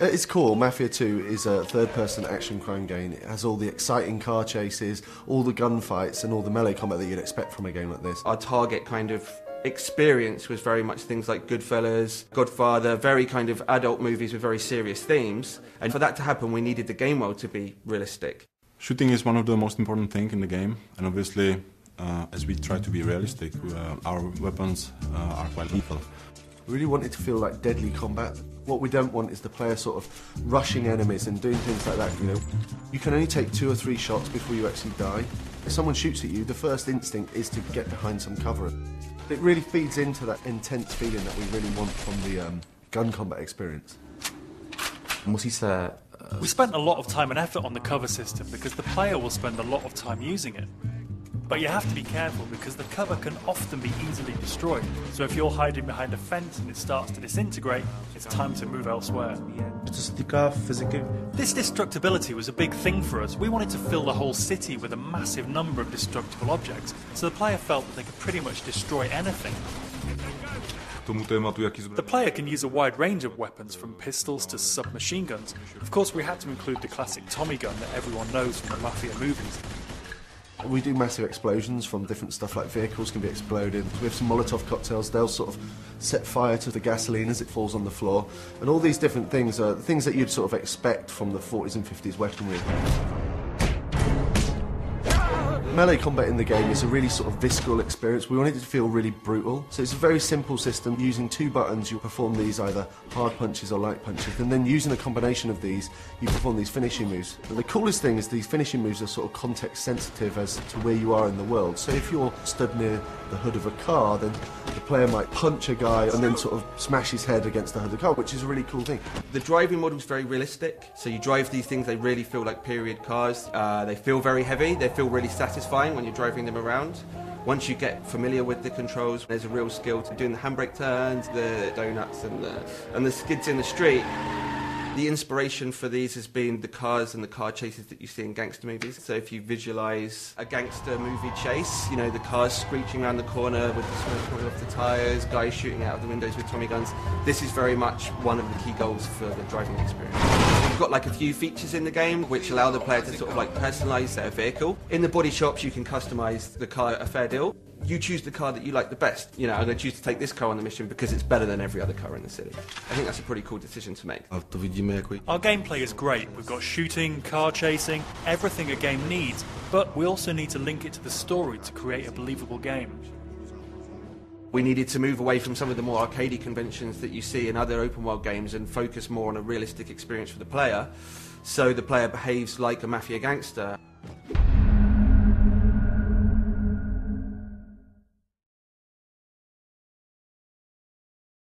At its core, Mafia 2 is a third-person action crime game. It has all the exciting car chases, all the gunfights and all the melee combat that you'd expect from a game like this. Our target kind of experience was very much things like Goodfellas, Godfather, very kind of adult movies with very serious themes. And for that to happen, we needed the game world to be realistic. Shooting is one of the most important things in the game, and obviously, as we try to be realistic, our weapons are quite lethal. We really want it to feel like deadly combat. What we don't want is the player sort of rushing enemies and doing things like that, you know. You can only take 2 or 3 shots before you actually die. If someone shoots at you, the first instinct is to get behind some cover. It really feeds into that intense feeling that we really want from the gun combat experience. We spent a lot of time and effort on the cover system because the player will spend a lot of time using it. But you have to be careful because the cover can often be easily destroyed. So if you're hiding behind a fence and it starts to disintegrate, it's time to move elsewhere. This destructibility was a big thing for us. We wanted to fill the whole city with a massive number of destructible objects, so the player felt that they could pretty much destroy anything. The player can use a wide range of weapons, from pistols to submachine guns. Of course, we had to include the classic Tommy gun that everyone knows from the Mafia movies. We do massive explosions from different stuff, like vehicles can be exploded. We have some Molotov cocktails, they'll sort of set fire to the gasoline as it falls on the floor. And all these different things are things that you'd sort of expect from the 40s and 50s weaponry. Melee combat in the game is a really sort of visceral experience. We wanted it to feel really brutal. So it's a very simple system. Using 2 buttons, you perform these either hard punches or light punches. And then using a combination of these, you perform these finishing moves. But the coolest thing is these finishing moves are sort of context sensitive as to where you are in the world. So if you're stood near the hood of a car, then the player might punch a guy and then sort of smash his head against the hood of the car, which is a really cool thing. The driving model is very realistic. So you drive these things, they really feel like period cars. They feel very heavy, they feel really satisfying when you're driving them around. Once you get familiar with the controls, there's a real skill to doing the handbrake turns, the donuts and the skids in the street. The inspiration for these has been the cars and the car chases that you see in gangster movies. So if you visualise a gangster movie chase, you know, the cars screeching around the corner with the smoke coming off the tyres, guys shooting out of the windows with Tommy guns, this is very much one of the key goals for the driving experience. We've got like a few features in the game which allow the player to sort of like personalise their vehicle. In the body shops you can customise the car a fair deal. You choose the car that you like the best. You know, I'm going to choose to take this car on the mission because it's better than every other car in the city. I think that's a pretty cool decision to make. Our gameplay is great. We've got shooting, car chasing, everything a game needs, but we also need to link it to the story to create a believable game. We needed to move away from some of the more arcadey conventions that you see in other open world games and focus more on a realistic experience for the player, so the player behaves like a Mafia gangster.